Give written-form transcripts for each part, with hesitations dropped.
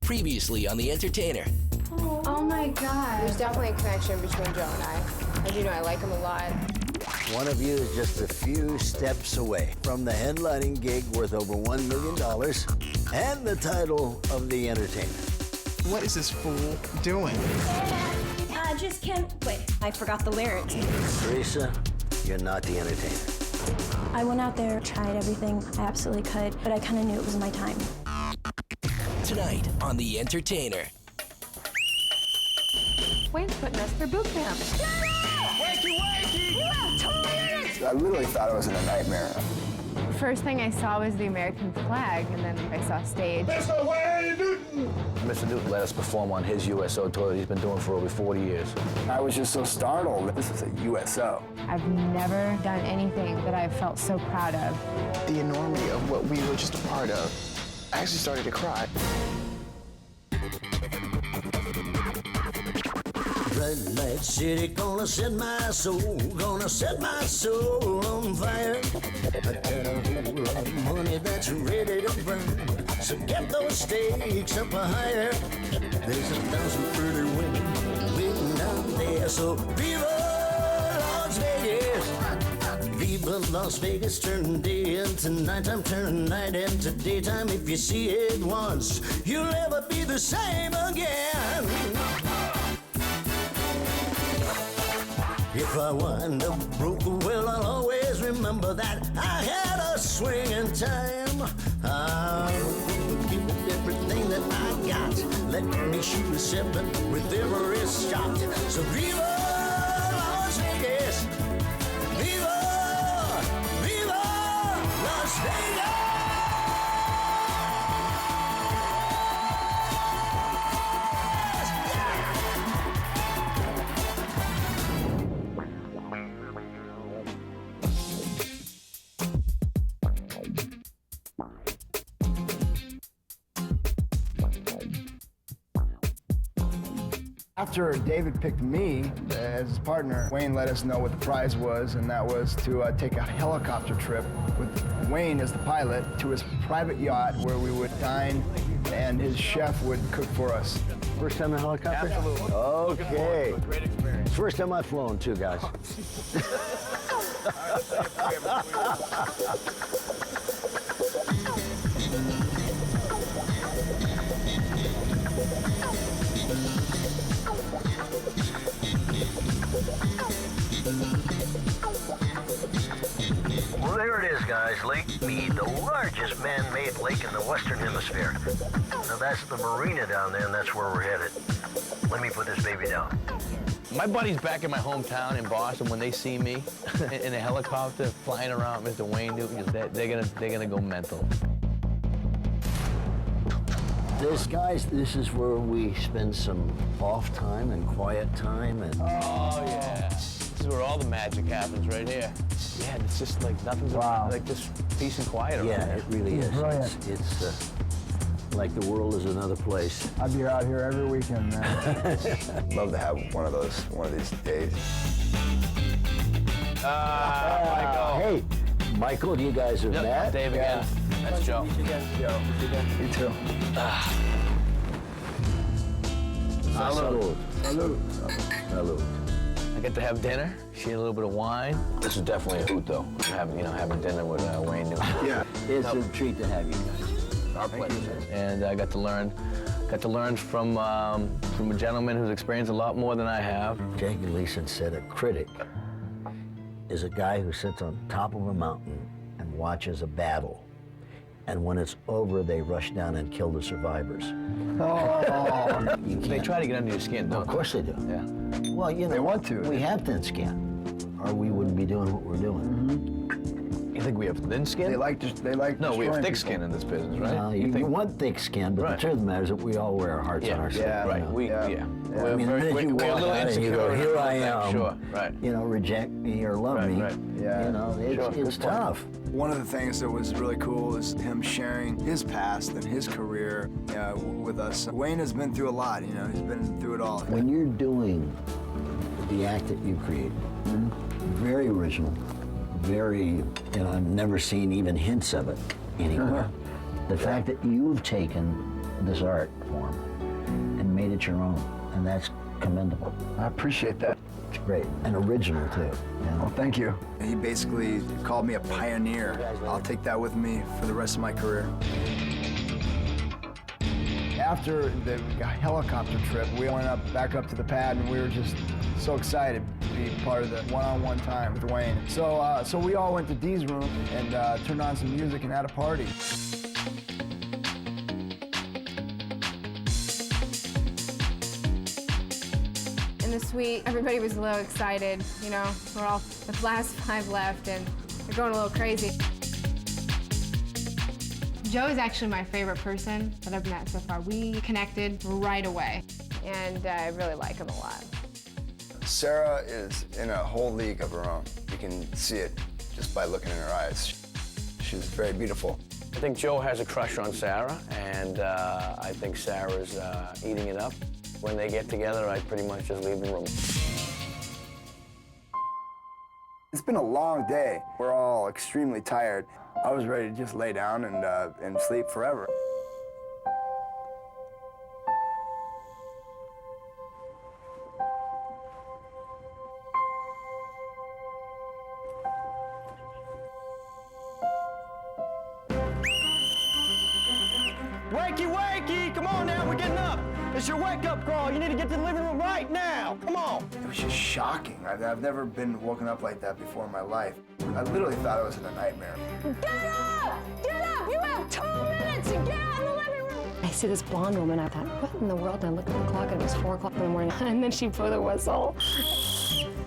Previously on The Entertainer. Oh my God. There's definitely a connection between Joe and I. As you know, I like him a lot. One of you is just a few steps away from the headlining gig worth over $1 million and the title of The Entertainer. What is this fool doing? I just can't wait. I forgot the lyrics. Teresa, you're not The Entertainer. I went out there, tried everything I absolutely could, but I kind of knew it was my time. Tonight on The Entertainer. Wayne's putting us through boot camp. Wakey, wakey! You have 2 minutes! I literally thought I was in a nightmare. First thing I saw was the American flag, and then I saw stage. Mr. Wayne Newton! Mr. Newton let us perform on his USO tour that he's been doing for over 40 years. I was just so startled. This is a USO. I've never done anything that I've felt so proud of. The enormity of what we were just a part of. I actually started to cry. Red light city, gonna set my soul on fire. I got a whole lot of money that's ready to burn, so get those stakes up higher. There's 1,000 pretty women waiting down there, so viva Las Vegas! Viva Las Vegas, turn day into nighttime, turn night into daytime. If you see it once, you'll never be the same again. If I wind up broke, well, I'll always remember that I had a swinging time. I'll give it everything that I got. Let me shoot a 7 with every shot. So viva Las Vegas! Viva! Viva Las Vegas! After David picked me as his partner, Wayne let us know what the prize was, and that was to take a helicopter trip with Wayne as the pilot to his private yacht where we would dine and his chef would cook for us. First time in a helicopter? Absolutely. Okay. Great experience. First time I've flown too, guys. Well, there it is, guys. Lake Mead, the largest man-made lake in the Western Hemisphere. Now, that's the marina down there, and that's where we're headed. Let me put this baby down. My buddies back in my hometown in Boston, when they see me in a helicopter flying around Mr. Wayne Newton, they're gonna go mental. This is where we spend some off time and quiet time and. Oh yeah, this is where all the magic happens, right here. Yeah, it's just like nothing's Wow. like just peace and quiet around Yeah, here. it really is. Brilliant. It's like the world is another place. I'd be out here every weekend, man. Love to have one of these days. Michael. Hey, Michael, you guys have Yep, met? Dave again. That's Joe. You too. Salud. Salud. Salud. I get to have dinner, share a little bit of wine. This is definitely a hoot, though. Having dinner with Wayne Newton. Yeah. It's a treat to have you guys. Our pleasure. And I got to learn from a gentleman who's experienced a lot more than I have. Jake Gleason said a critic is a guy who sits on top of a mountain and watches a battle. And when it's over, they rush down and kill the survivors. Oh. They try to get under your skin, don't Of course they do. they? Yeah. Well, you know, They want to. We have thin skin, or we wouldn't be doing what we're doing. You think we have thin skin? They like No, we have destroying thick people. skin in this business, right? You want thick skin, but Right. the truth of the matter is that we all wear our hearts on our sleeve. Yeah, right. you know? We, Yeah. yeah. Yeah. We're I mean, the very minute you we're a walk little out and you insecure. go, here I Yeah, am. Sure, right. You know, reject me or love Right, me. right. Yeah. You know, it's tough. One of the things that was really cool is him sharing his past and his career with us. Wayne has been through a lot, you know, he's been through it all. When you're doing the act that you create, very original, very, you know, I've never seen even hints of it anywhere. The fact that you've taken this art form and made it your own, and that's commendable. I appreciate that. It's great and original too. Well, thank you. He basically called me a pioneer. I'll take that with me for the rest of my career. After the helicopter trip, we went back up to the pad, and we were just so excited to be part of the one-on-one time with Wayne. So we all went to Dee's room and turned on some music and had a party. In the suite, everybody was a little excited. You know, we're all the last 5 left, and they're going a little crazy. Joe is actually my favorite person that I've met so far. We connected right away, and I really like him a lot. Sarah is in a whole league of her own. You can see it just by looking in her eyes. She's very beautiful. I think Joe has a crush on Sarah, and I think Sarah's eating it up. When they get together, I pretty much just leave the room. It's been a long day. We're all extremely tired. I was ready to just lay down and sleep forever. Wakey, wakey! Come on now, we're getting up. It's your wake-up call. You need to get to the living room right now. Come on. It was just shocking. I've never been woken up like that before in my life. I literally thought I was in a nightmare. Get up! Get up! You have 2 minutes to get out of the living room! I see this blonde woman. I thought, what in the world? And I looked at the clock, and it was 4 o'clock in the morning. And then she blew the whistle.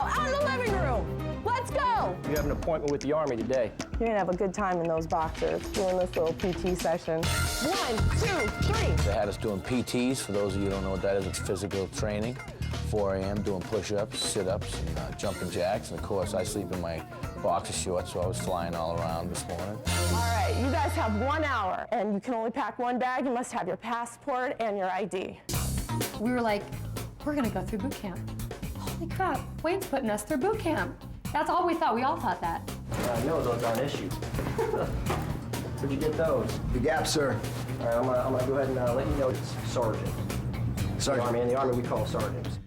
Out of the living room! Let's go! You have an appointment with the Army today. You're gonna have a good time in those boxers doing this little PT session. 1, 2, 3. They had us doing PTs. For those of you who don't know what that is, it's physical training. 4 a.m. doing push-ups, sit-ups, and jumping jacks. And of course, I sleep in my boxer shorts, so I was flying all around this morning. All right, you guys have 1 hour, and you can only pack 1 bag. You must have your passport and your ID. We were like, we're gonna go through boot camp. Holy crap, Wayne's putting us through boot camp. That's all we thought. We all thought that. I know those aren't issues. Where'd you get those? The Gap, sir. All right, I'm gonna go ahead and let you know it's sergeant. Sergeant. In the Army, we call sergeants.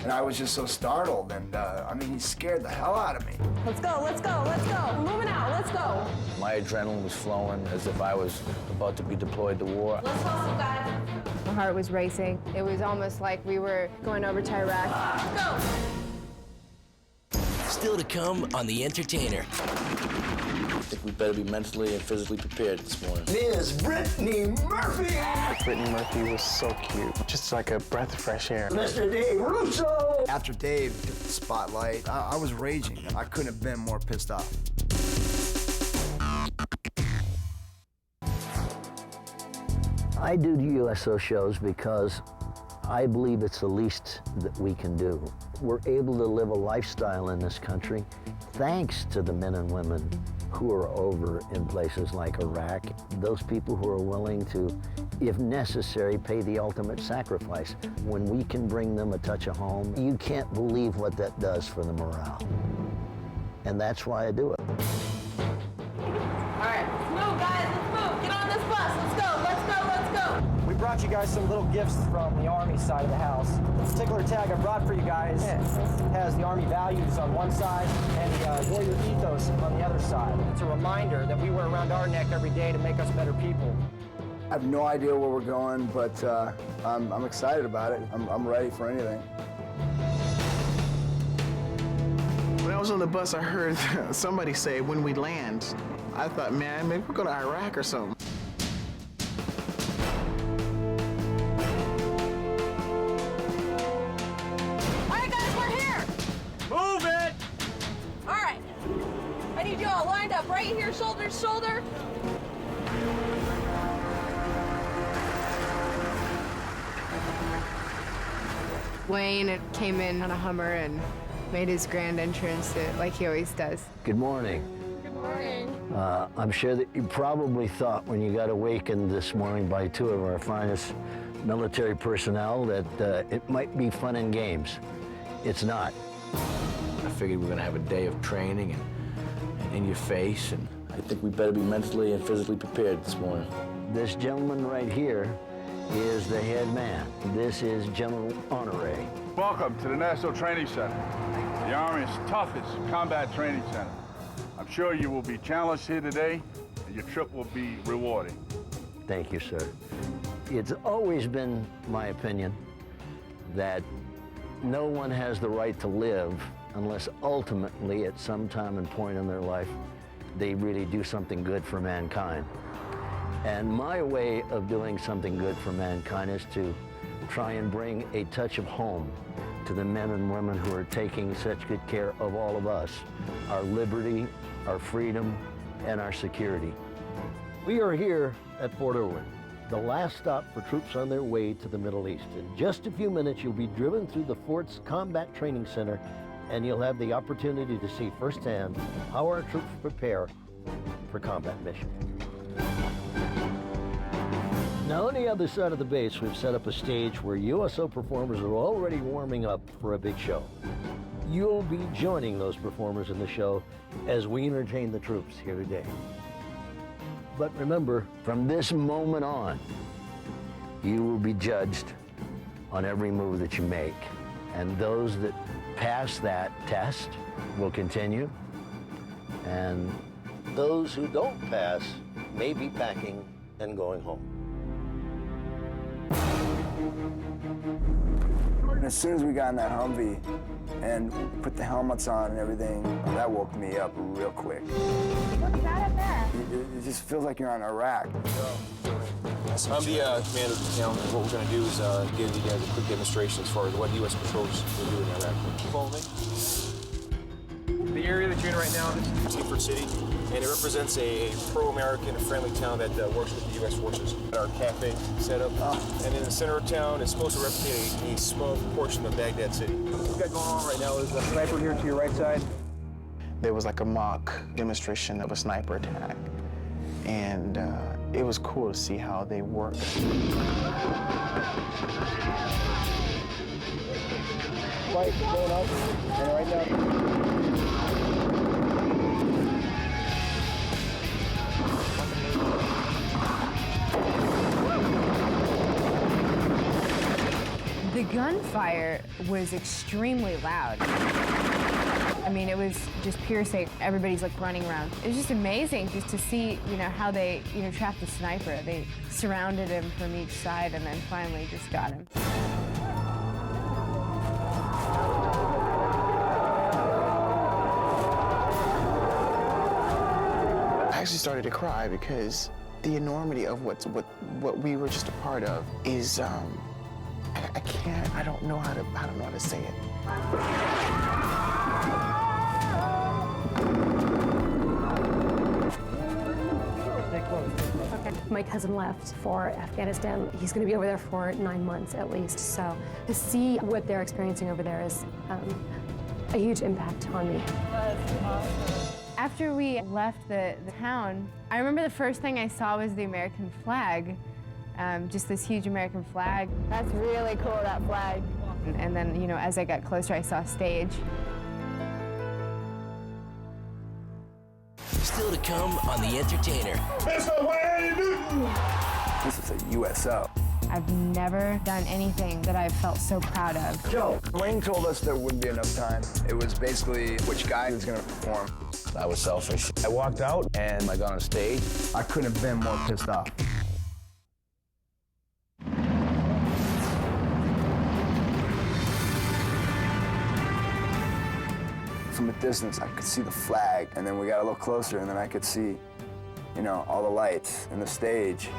And I was just so startled, and I mean, he scared the hell out of me. Let's go, let's go, let's go. We're moving out, let's go. My adrenaline was flowing as if I was about to be deployed to war. Let's hustle, guys. My heart was racing. It was almost like we were going over to Iraq. Go. Still to come on The Entertainer. I think we better be mentally and physically prepared this morning. Ms. Brittany Murphy! Brittany Murphy was so cute, just like a breath of fresh air. Mr. Dave Russo! After Dave took the spotlight, I was raging. I couldn't have been more pissed off. I do USO shows because I believe it's the least that we can do. We're able to live a lifestyle in this country thanks to the men and women who are over in places like Iraq, those people who are willing to, if necessary, pay the ultimate sacrifice. When we can bring them a touch of home, you can't believe what that does for the morale. And that's why I do it. All right, let's move, guys, let's move. Get on this bus, let's go, let's go, let's go. We brought you guys some little gifts from the Army side of the house. The particular tag I brought for you guys has the Army values on one side and the warrior ethos on the other side. It's a reminder that we wear around our neck every day to make us better people. I have no idea where we're going, but I'm excited about it. I'm ready for anything. When I was on the bus, I heard somebody say, when we land, I thought, man, maybe we're going to Iraq or something. All right, guys, we're here. Move it! All right, I need you all lined up right here, shoulder to shoulder. Wayne came in on a Hummer and made his grand entrance like he always does. Good morning. Good morning. I'm sure that you probably thought when you got awakened this morning by 2 of our finest military personnel that it might be fun and games. It's not. I figured we were gonna have a day of training and in your face, and I think we better be mentally and physically prepared this morning. This gentleman right here is the head man. This is General Honore. Welcome to the National Training Center, the Army's toughest combat training center. I'm sure you will be challenged here today, and your trip will be rewarding. Thank you, sir. It's always been my opinion that no one has the right to live unless ultimately at some time and point in their life they really do something good for mankind. And my way of doing something good for mankind is to try and bring a touch of home to the men and women who are taking such good care of all of us, our liberty, our freedom, and our security. We are here at Fort Irwin, the last stop for troops on their way to the Middle East. In just a few minutes, you'll be driven through the fort's Combat Training Center, and you'll have the opportunity to see firsthand how our troops prepare for combat missions. Now, on the other side of the base, we've set up a stage where USO performers are already warming up for a big show. You'll be joining those performers in the show as we entertain the troops here today. But remember, from this moment on, you will be judged on every move that you make. And those that pass that test will continue. And those who don't pass may be packing and going home. As soon as we got in that Humvee and put the helmets on and everything, that woke me up real quick. What's that up there? It just feels like you're on Iraq. I'm the commander of the town, and what we're going to do is give you guys a quick demonstration as far as what U.S. patrols will do in Iraq. Follow me. The area that you're in right now is Seaford City, and it represents a pro-American, friendly town that works with the U.S. forces. Our cafe set up, and in the center of town is supposed to replicate a small portion of Baghdad City. What we've got going on right now is a sniper here to your right side. There was like a mock demonstration of a sniper attack, and it was cool to see how they work. Right, going up, and right now. The gunfire was extremely loud. I mean, it was just piercing. Everybody's like running around. It was just amazing just to see, how they, trapped the sniper. They surrounded him from each side and then finally just got him. I actually started to cry because the enormity of what we were just a part of is, I don't know how to say it. My cousin left for Afghanistan. He's going to be over there for 9 months at least. So to see what they're experiencing over there is a huge impact on me. After we left the town, I remember the first thing I saw was the American flag, just this huge American flag. That's really cool, that flag. And then, as I got closer, I saw a stage. Still to come on The Entertainer. Mr. Wayne Newton! This is a USO. I've never done anything that I've felt so proud of. Joe, Wayne told us there wouldn't be enough time. It was basically which guy was going to perform. I was selfish. I walked out and I got on stage. I couldn't have been more pissed off. From a distance, I could see the flag, and then we got a little closer, and then I could see, all the lights and the stage.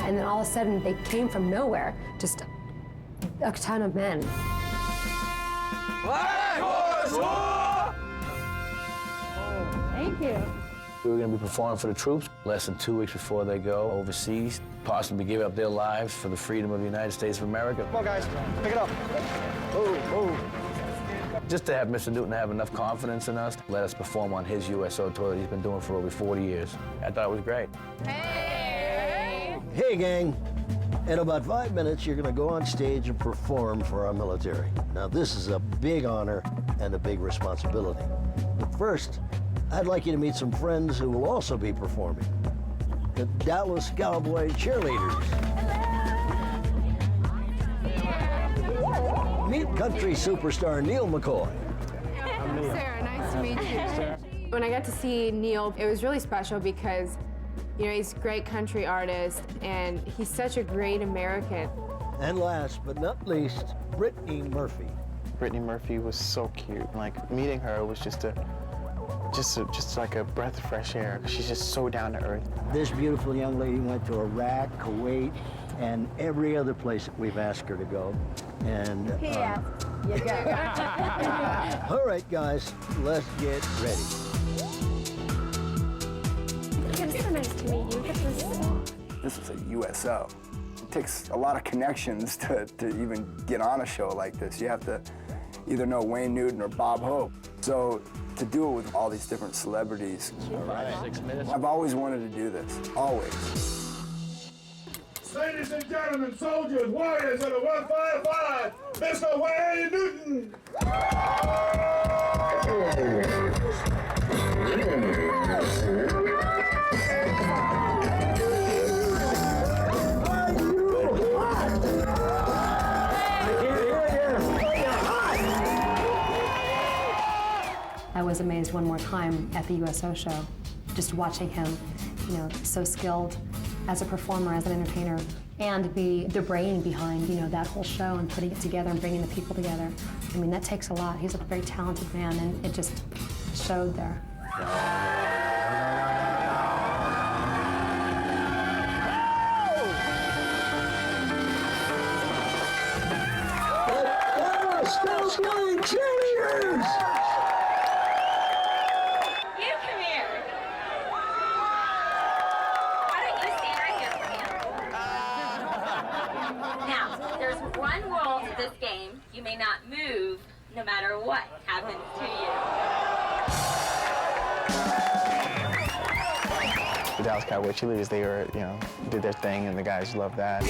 And then all of a sudden, they came from nowhere, just a ton of men. Thank you. We were going to be performing for the troops less than 2 weeks before they go overseas, possibly give up their lives for the freedom of the United States of America. Come on, guys, pick it up. Move. Just to have Mr. Newton have enough confidence in us, let us perform on his USO tour that he's been doing for over 40 years. I thought it was great. Hey, gang. In about 5 minutes, you're going to go on stage and perform for our military. Now, this is a big honor and a big responsibility. But first, I'd like you to meet some friends who will also be performing. the Dallas Cowboy Cheerleaders. Meet country superstar Neil McCoy. Sarah, nice to meet you. When I got to see Neil, it was really special because, you know, he's a great country artist and he's such a great American. And last but not least, Brittany Murphy. Brittany Murphy was so cute. Like, meeting her was just like a breath of fresh air, 'cause she's just so down to earth. This beautiful young lady went to Iraq, Kuwait, and every other place that we've asked her to go. And You go. all right, guys, let's get ready. It's so nice to meet you. This is a USO. It takes a lot of connections to even get on a show like this. You have to either know Wayne Newton or Bob Hope. So to do it with all these different celebrities, I've always wanted to do this, always. Ladies and gentlemen, soldiers, warriors of the 155, Mr. Wayne Newton! I was amazed one more time at the USO show, just watching him, you know, so skilled as a performer, as an entertainer, and be the brain behind, you know, that whole show and putting it together and bringing the people together. I mean, that takes a lot. He's a very talented man, and it just showed there. Cheerleaders! You come here. Why don't you stand right here for me? Now, there's one rule to this game. You may not move no matter what happens to you. The Dallas Cowboy Cheerleaders, they were, you know, did their thing, and the guys loved that.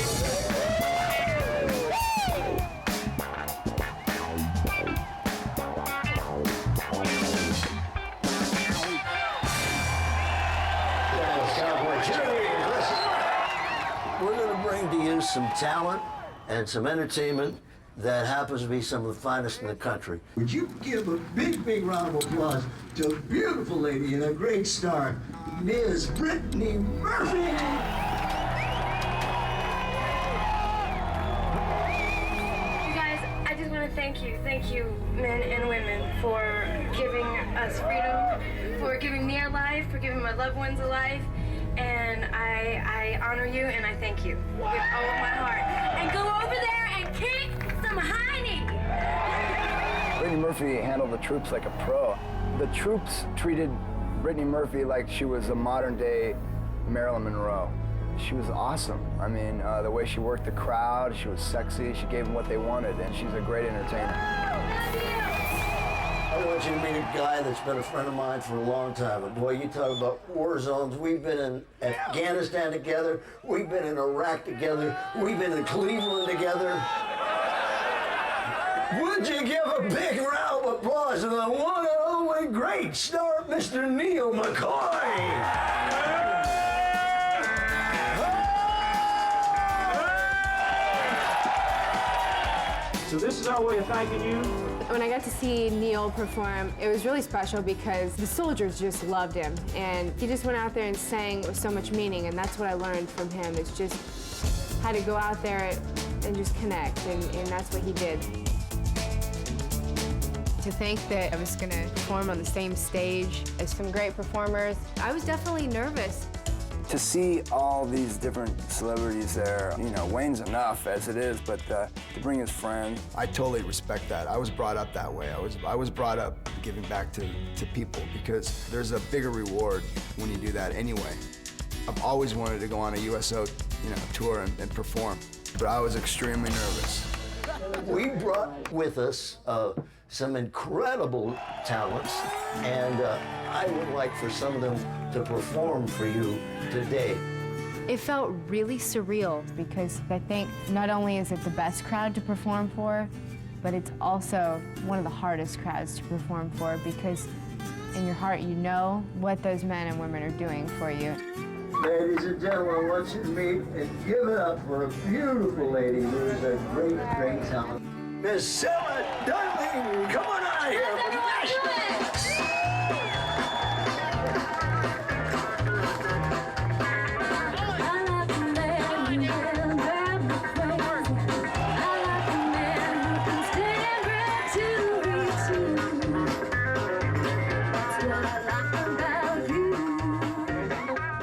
We're going to bring to you some talent and some entertainment that happens to be some of the finest in the country. Would you give a big, big round of applause to a beautiful lady and a great star, Ms. Brittany Murphy? You guys, I just want to thank you, men and women, for giving us freedom, for giving me a life, for giving my loved ones a life. And I honor you and I thank you with all of my heart. And go over there and kick some hiney! Brittany Murphy handled the troops like a pro. The troops treated Brittany Murphy like she was a modern-day Marilyn Monroe. She was awesome. I mean, the way she worked the crowd, she was sexy, she gave them what they wanted, and she's a great entertainer. I want you to meet a guy that's been a friend of mine for a long time. And boy, you talk about war zones. We've been in Afghanistan together. We've been in Iraq together. We've been in Cleveland together. Would you give a big round of applause to the one and only great star, Mr. Neil McCoy? So this is our way of thanking you. When I got to see Neil perform, it was really special because the soldiers just loved him. And he just went out there and sang with so much meaning, and that's what I learned from him. It's just how to go out there and just connect, and that's what he did. To think that I was gonna perform on the same stage as some great performers, I was definitely nervous. To see all these different celebrities there, you know, Wayne's enough as it is, but to bring his friends. I totally respect that. I was brought up that way. I was brought up giving back to people because there's a bigger reward when you do that anyway. I've always wanted to go on a USO, you know, tour and perform, but I was extremely nervous. We brought with us some incredible talents, and I would like for some of them to perform for you today. It felt really surreal because I think not only is it the best crowd to perform for, but it's also one of the hardest crowds to perform for because in your heart you know what those men and women are doing for you. Ladies and gentlemen, I want you to meet and give it up for a beautiful lady who is a great, great talent. Miss Sarah Darling, come on out here from Nashville.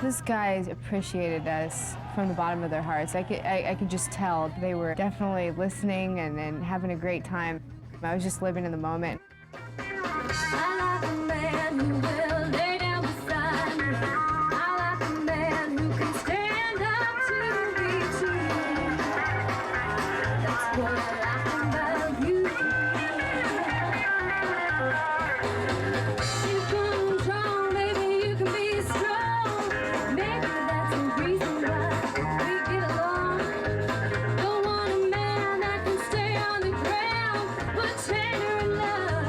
Those guys appreciated us from the bottom of their hearts. I could just tell they were definitely listening and having a great time. I was just living in the moment. I like a man who will lay down beside me. I like a man who can stand up to me too. That's what I like about you. You can strong, baby, you can be strong. Maybe that's the reason why we get along. Don't want a man that can stay on the ground, but tender in love.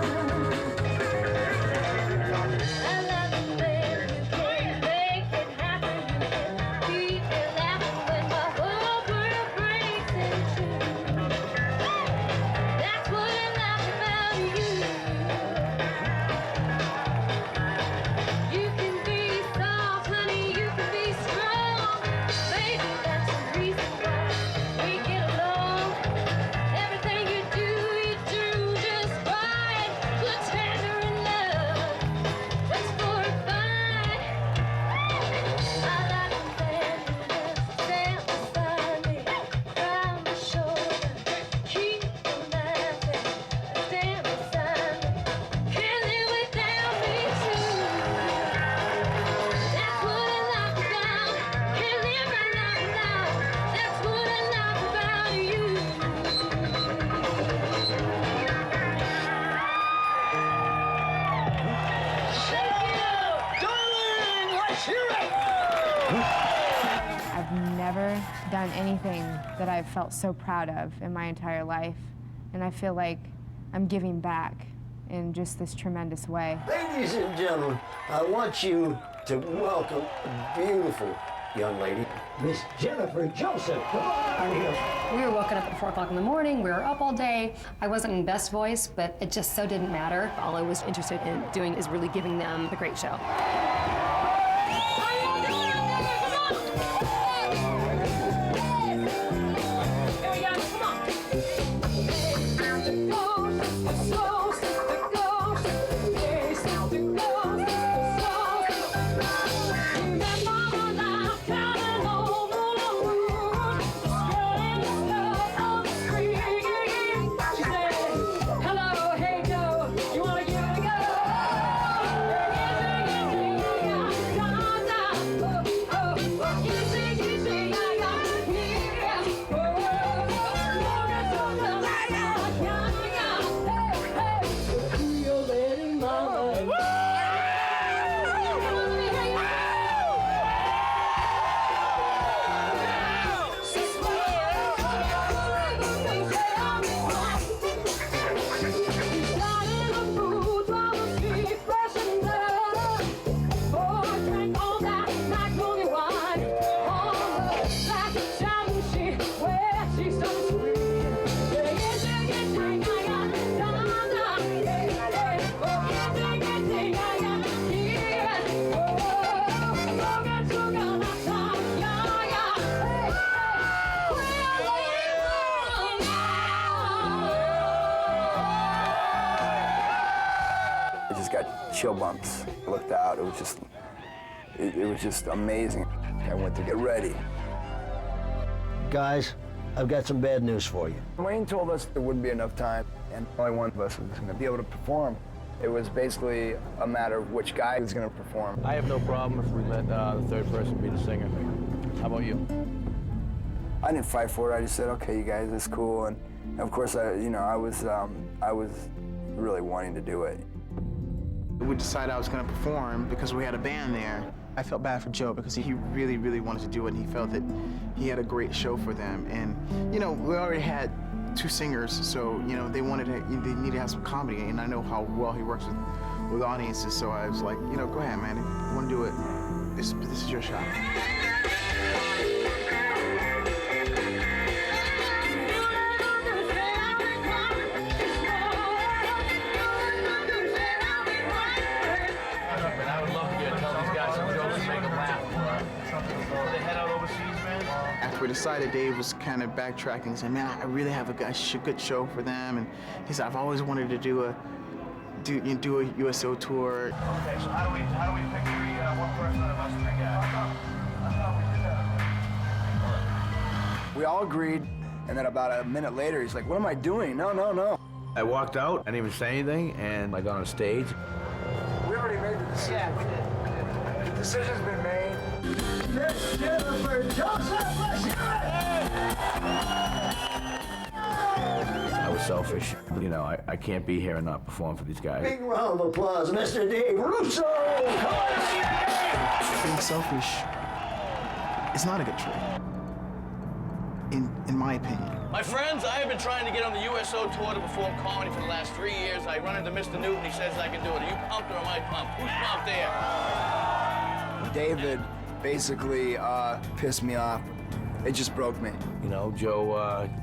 I love a man who can make it happen, who can keep me laughing when my whole world breaks in two. That's what I like about you. You can be soft, honey, you can be strong. Baby, that's the reason why we get along. Everything you do just right. Good tender in love, that's for a fight. I like a man who will stand beside me, round my shoulder, keep on laughing, stand beside me, can't live without me too. That's what I like about, can't live right now. That's what I like about you. Darling, let's hear it! I've never done anything that I've felt so proud of in my entire life. And I feel like I'm giving back in just this tremendous way. Ladies and gentlemen, I want you to welcome a beautiful young lady, Miss Jennifer Joseph. Come on here. We were woken up at 4 o'clock in the morning. We were up all day. I wasn't in best voice, but it just so didn't matter. All I was interested in doing is really giving them a great show. Hello, hey Joe, you wanna give it a go? chill bumps. I looked out, it was just amazing. I went to get ready. Guys, I've got some bad news for you. Wayne told us there wouldn't be enough time, and only one of us was going to be able to perform. It was basically a matter of which guy was going to perform. I have no problem if we let the third person be the singer. How about you? I didn't fight for it. I just said, okay, you guys, it's cool. And of course, I was really wanting to do it. We decided I was going to perform because we had a band there. I felt bad for Joe because he really, really wanted to do it, and he felt that he had a great show for them. And, you know, we already had two singers, so, you know, they needed to have some comedy, and I know how well he works with audiences, so I was like, you know, go ahead, man, if you want to do it, this is your shot. I would love to get tell these guys some jokes and make them laugh. Before they head out overseas, man. After we decided, Dave was kind of backtracking and saying, man, I really have a good show for them. And he said, I've always wanted to do a USO tour. Okay, so how do we pick one person out of us three guys? I thought we did that. We all agreed, and then about a minute later, he's like, what am I doing? No. I walked out, I didn't even say anything, and I got on stage. We already made the decision. Yeah, we did. The decision's been made. Miss Jennifer Joseph, let's hear it! I was selfish. You know, I can't be here and not perform for these guys. Big round of applause, Mr. Dave Russo! Being selfish is not a good trait, in my opinion. My friends, I have been trying to get on the USO tour to perform comedy for the last 3 years. I run into Mr. Newton, he says I can do it. Are you pumped or am I pumped? Who's pumped there? David basically pissed me off. It just broke me. You know, Joe,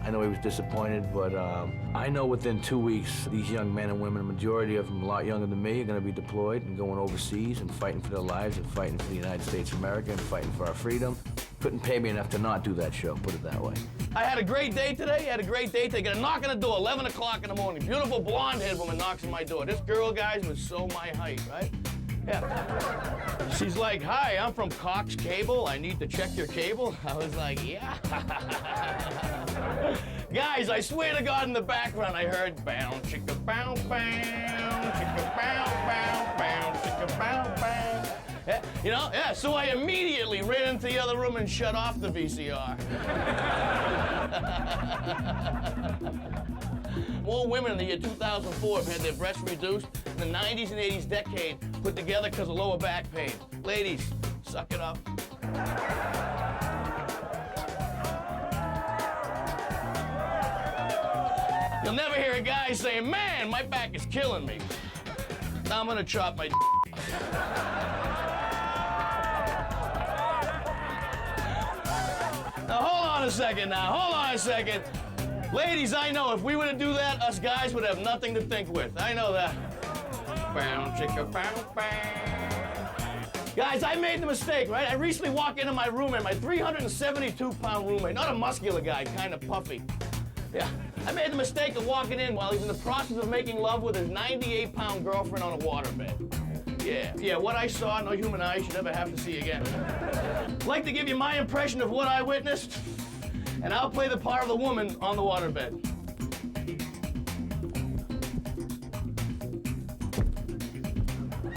I know he was disappointed, but I know within 2 weeks, these young men and women, a majority of them a lot younger than me, are going to be deployed and going overseas and fighting for their lives and fighting for the United States of America and fighting for our freedom. Couldn't pay me enough to not do that show, put it that way. I had a great day today. I got a knock on the door, 11 o'clock in the morning. Beautiful blonde-haired woman knocks on my door. This girl, guys, was so my height, right? Yeah. She's like, hi, I'm from Cox Cable. I need to check your cable. I was like, yeah. Guys, I swear to God, in the background, I heard bow, chicka, bow, bow, chicka, bow, bow, bow, chicka, bow, bow. Yeah, you know, yeah, so I immediately ran into the other room and shut off the VCR. More women in the year 2004 have had their breasts reduced in the 90s and 80s decade put together because of lower back pain. Ladies, suck it up. You'll never hear a guy saying, man, my back is killing me. Now I'm gonna chop my Now, hold on a second. Ladies, I know if we were to do that, us guys would have nothing to think with. I know that. Bow, chicka, bow, bow. Guys, I made the mistake, right? I recently walked into my roommate, my 372-pound roommate, not a muscular guy, kind of puffy. Yeah, I made the mistake of walking in while he's in the process of making love with his 98-pound girlfriend on a waterbed. Yeah, what I saw, no human eye should ever have to see again. I'd like to give you my impression of what I witnessed, and I'll play the part of the woman on the waterbed.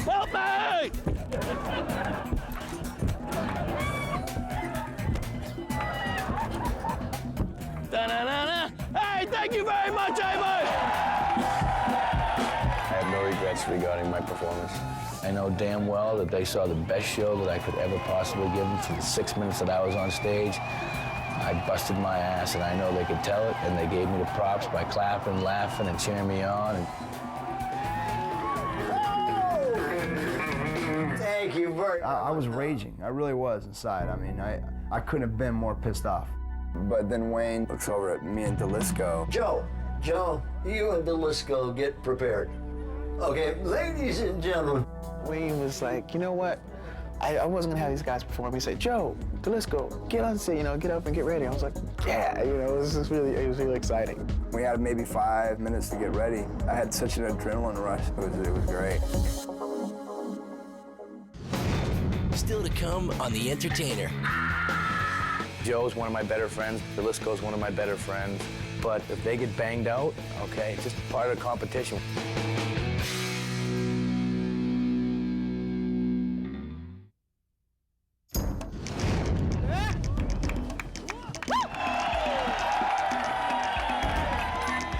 Help me! Da-na-na-na. Hey, thank you very much, Amos! I have no regrets regarding my performance. I know damn well that they saw the best show that I could ever possibly give them for the 6 minutes that I was on stage. I busted my ass, and I know they could tell it, and they gave me the props by clapping, laughing, and cheering me on. Thank you, Bert. I was raging. I really was inside. I mean, I couldn't have been more pissed off. But then Wayne looks over at me and Delisco. Joe, you and Delisco get prepared. Okay, ladies and gentlemen. Wayne was like, you know what? I wasn't gonna have these guys perform. He said, Joe, Delisco, get on stage, get up and get ready. I was like, yeah, it was really exciting. We had maybe 5 minutes to get ready. I had such an adrenaline rush. It was great. Still to come on The Entertainer. Joe's one of my better friends. Delisco's one of my better friends. But if they get banged out, okay, it's just part of the competition.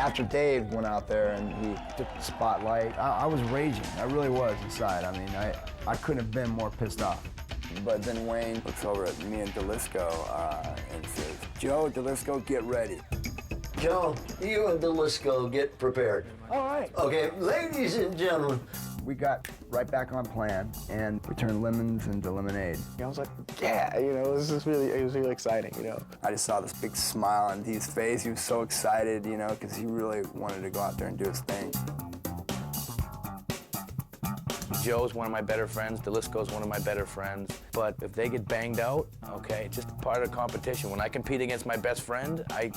After Dave went out there and he took the spotlight, I was raging. I really was inside. I mean, I couldn't have been more pissed off. But then Wayne looks over at me and Delisco and says, Joe, Delisco, get ready. Joe, you and Delisco get prepared. All right. Okay, ladies and gentlemen, We got right back on plan, and we turned lemons into lemonade. I was like, yeah, it was really exciting, I just saw this big smile on Dee's face. He was so excited, because he really wanted to go out there and do his thing. Joe's one of my better friends. Delisco's one of my better friends. But if they get banged out, okay, it's just part of the competition. When I compete against my best friend, I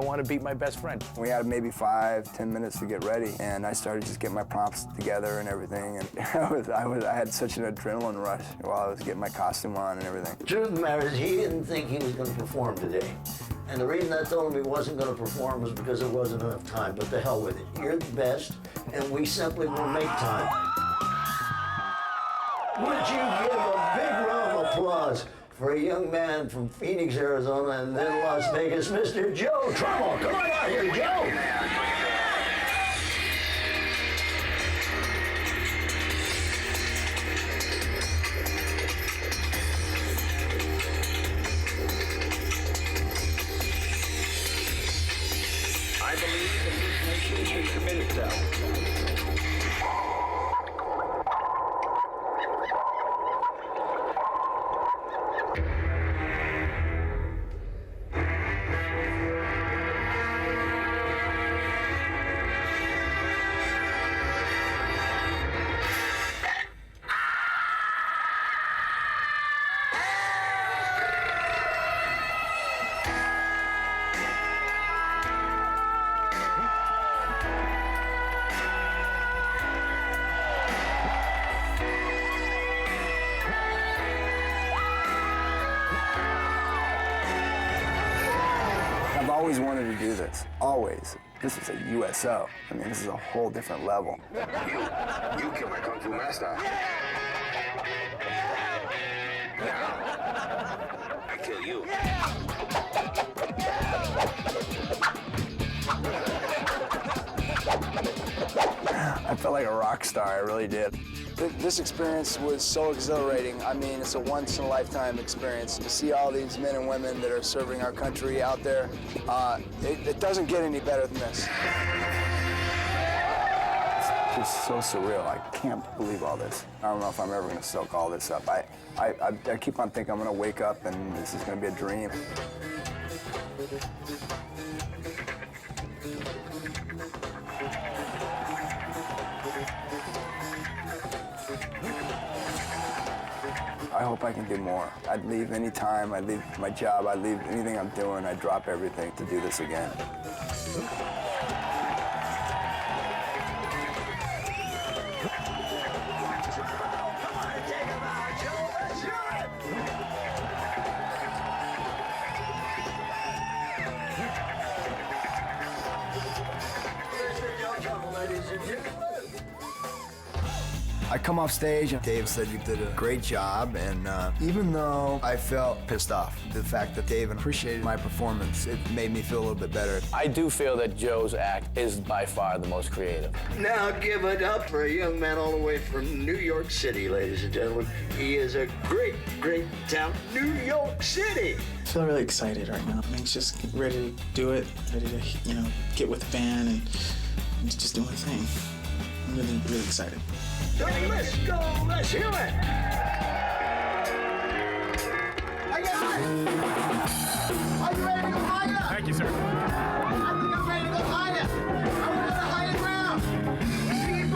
want to beat my best friend. We had maybe 5-10 minutes to get ready, and I started just getting my props together and everything. And I had such an adrenaline rush while I was getting my costume on and everything. Truth of the matter is, he didn't think he was going to perform today. And the reason I told him he wasn't going to perform was because there wasn't enough time. But the hell with it. You're the best, and we simply will make time. Would you give a big round of applause for a young man from Phoenix, Arizona, and then Las Vegas, Mr. Joe Trammell. Come on out here, Joe. I believe that this nation should commit itself. I've always wanted to do this, always. This is a USO. I mean, this is a whole different level. You kill my Kung Fu master. Now, I kill you. I felt like a rock star, I really did. This experience was so exhilarating. I mean, it's a once-in-a-lifetime experience to see all these men and women that are serving our country out there. It doesn't get any better than this. It's just so surreal. I can't believe all this. I don't know if I'm ever going to soak all this up. I keep on thinking I'm going to wake up and this is going to be a dream. I hope I can do more. I'd leave any time, I'd leave my job, I'd leave anything I'm doing, I'd drop everything to do this again. I come off stage and Dave said, "You did a great job," and even though I felt pissed off, the fact that Dave appreciated my performance, it made me feel a little bit better. I do feel that Joe's act is by far the most creative. Now give it up for a young man all the way from New York City, ladies and gentlemen. He is a great, great town, New York City. I feel really excited right now. I mean, just ready to do it, ready to, get with the band and just do my thing. I'm really, really excited. Let's go, let's hear it. Are you ready to go higher? Thank you, sir. I think I'm ready to go higher. I want to go to higher ground. Keep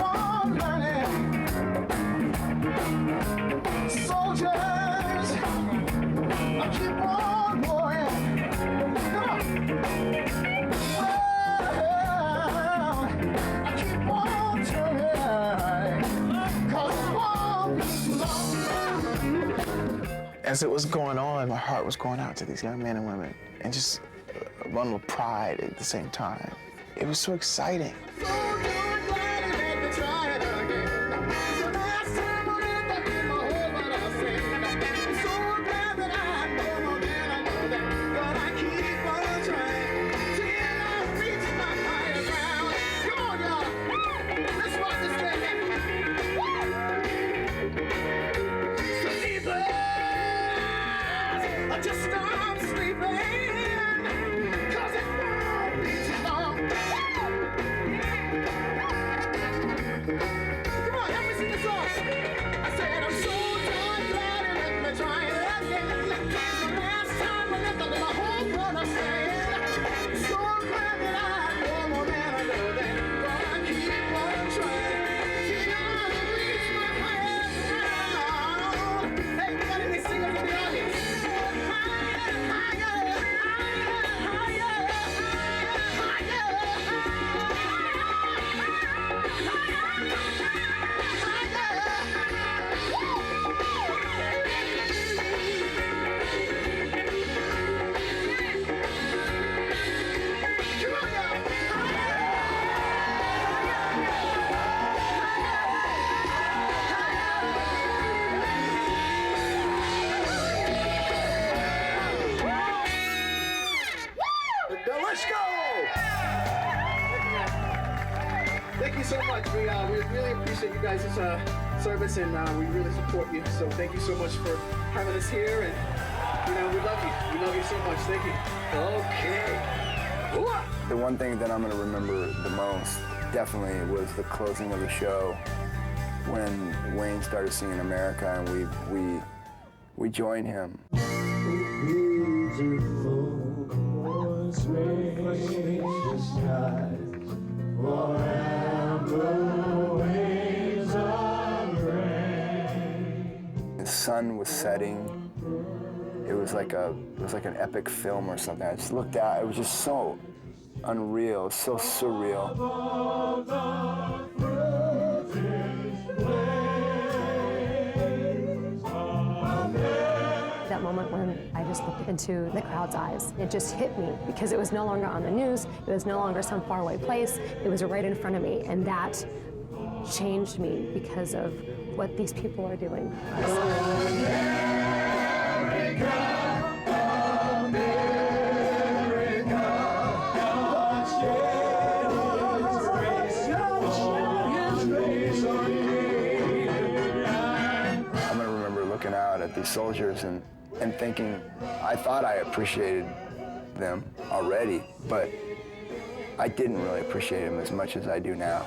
on learning. Soldiers, I keep on going. Come on. As it was going on, my heart was going out to these young men and women, and just one with pride at the same time. It was so exciting. you so much. We really appreciate you guys' service, and we really support you. So thank you so much for having us here, and we love you. We love you so much. Thank you. Okay. The one thing that I'm going to remember the most definitely was the closing of the show when Wayne started singing America, and we joined him. The sun was setting. It was like an epic film or something. I just looked out. It was just so unreal, so surreal. That moment when I just looked into the crowd's eyes, it just hit me because it was no longer on the news. It was no longer some faraway place. It was right in front of me, and that changed me because of what these people are doing. At these soldiers and thinking, I thought I appreciated them already, but I didn't really appreciate them as much as I do now.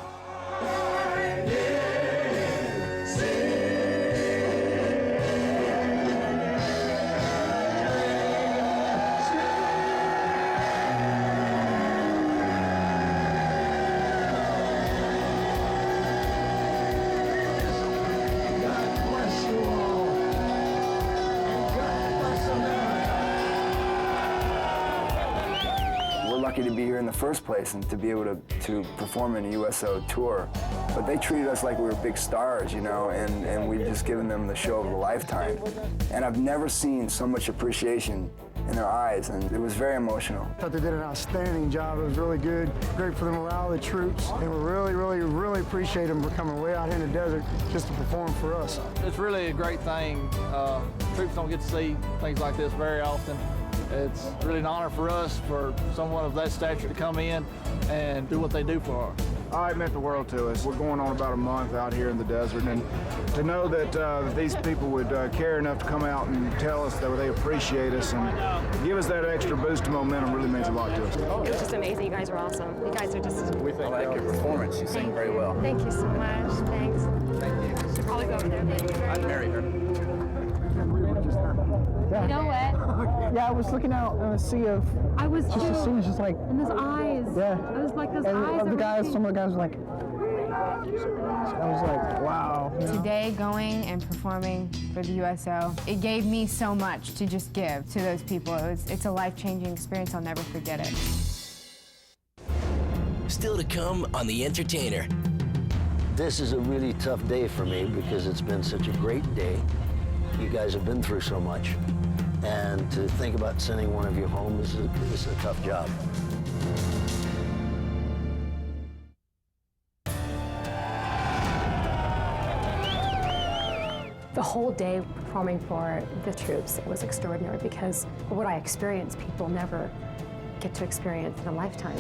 To be here in the first place and to be able to perform in a USO tour. But they treated us like we were big stars, and we've just given them the show of a lifetime. And I've never seen so much appreciation in their eyes, and it was very emotional. I thought they did an outstanding job. It was really good, great for the morale of the troops, and we really appreciate them for coming way out here in the desert just to perform for us. It's really a great thing. Troops don't get to see things like this very often. It's really an honor for us, for someone of that stature to come in and do what they do for us. It meant the world to us. We're going on about a month out here in the desert, and to know that these people would care enough to come out and tell us that they appreciate us and give us that extra boost of momentum really means a lot to us. It was just amazing. You guys are awesome. You guys are just... We think I like your performance. You sing very well. Thank you so much. Thanks. Thank you. Should probably go over there. I'd marry her. You know what? Yeah, I was looking out in a sea of. I was just a scene, just like. And those eyes. Yeah. I was like, those and eyes. The guys, some of the guys were like. I was like, wow. Today, going and performing for the USO, it gave me so much to just give to those people. It's a life-changing experience. I'll never forget it. Still to come on The Entertainer. This is a really tough day for me because it's been such a great day. You guys have been through so much. And to think about sending one of you home is a tough job. The whole day performing for the troops was extraordinary because what I experienced, people never get to experience in a lifetime.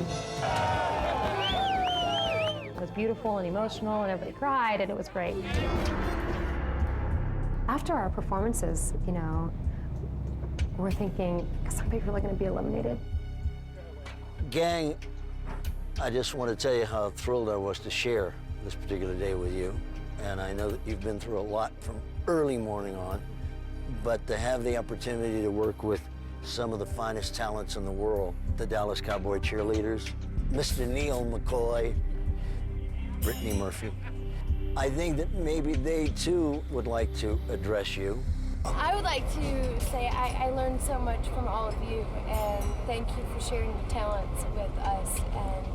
It was beautiful and emotional, and everybody cried, and it was great. After our performances, we're thinking, some people are going to be eliminated. Gang, I just want to tell you how thrilled I was to share this particular day with you. And I know that you've been through a lot from early morning on, but to have the opportunity to work with some of the finest talents in the world, the Dallas Cowboy cheerleaders, Mr. Neil McCoy, Brittany Murphy, I think that maybe they too would like to address you. I would like to say I learned so much from all of you, and thank you for sharing your talents with us and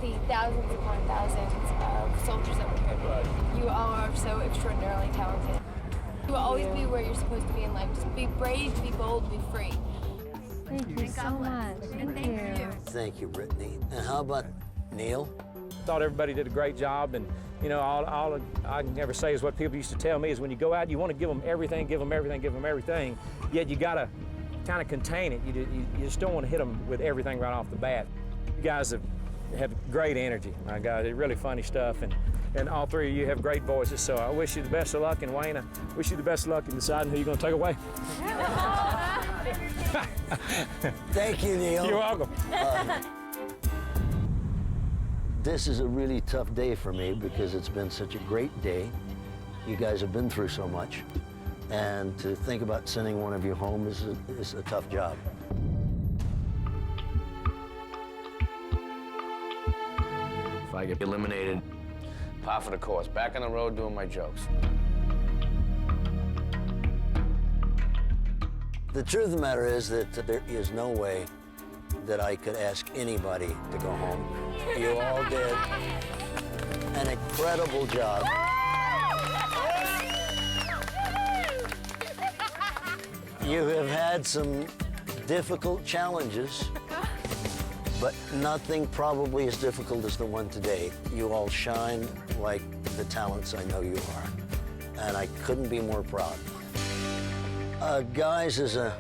the thousands upon thousands of soldiers that were here today. You all are so extraordinarily talented. You will always be where you're supposed to be in life. Just be brave, be bold, be free. Thank you so much. Thank you. Thank you, Brittany. And how about Neil? Thought everybody did a great job, and all I can ever say is what people used to tell me is when you go out, you want to give them everything, yet you gotta kind of contain it. You just don't want to hit them with everything right off the bat. You guys have have great energy. My God, it's really funny stuff, and all three of you have great voices. So I wish you the best of luck, and Wayne, I wish you the best of luck in deciding who you're going to take away. Thank you, Neil. You're welcome. This is a really tough day for me because it's been such a great day. You guys have been through so much. And to think about sending one of you home is a tough job. If I get eliminated, par for the course. Back on the road doing my jokes. The truth of the matter is that there is no way that I could ask anybody to go home. You all did an incredible job. You have had some difficult challenges, but nothing probably as difficult as the one today. You all shine like the talents I know you are, and I couldn't be more proud. Guys, as a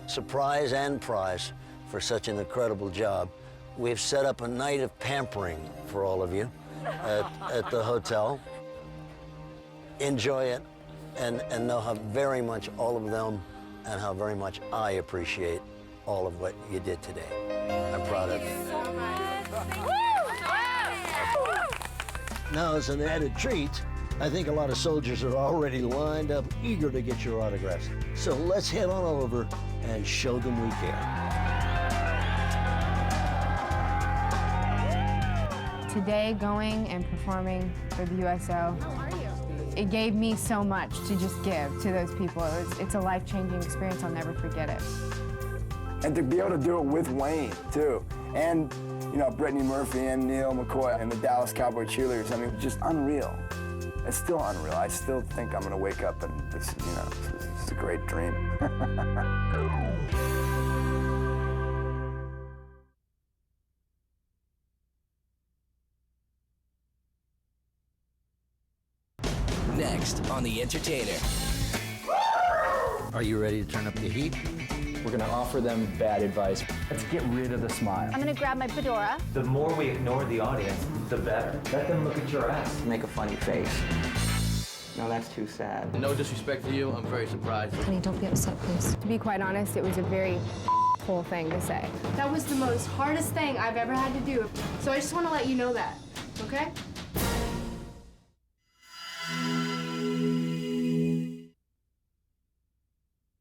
surprise and prize for such an incredible job, we've set up a night of pampering for all of you at the hotel. Enjoy it and know how very much all of them and how very much I appreciate all of what you did today. I'm proud of you. Now, as an added treat, I think a lot of soldiers are already lined up, eager to get your autographs. So let's head on over and show them we care. Today, going and performing for the USO, it gave me so much to just give to those people. It's a life-changing experience. I'll never forget it. And to be able to do it with Wayne, too. And, you know, Brittany Murphy and Neil McCoy and the Dallas Cowboy cheerleaders. I mean, just unreal. It's still unreal. I still think I'm going to wake up and this, you know, it's a great dream. Next on The Entertainer. Are you ready to turn up the heat? We're gonna offer them bad advice. Let's get rid of the smile. I'm gonna grab my fedora. The more we ignore the audience, the better. Let them look at your ass. Make a funny face. No, that's too sad. No disrespect to you, I'm very surprised. Honey, don't be upset, please. To be quite honest, it was a very cool thing to say. That was the most hardest thing I've ever had to do. So I just want to let you know that, okay?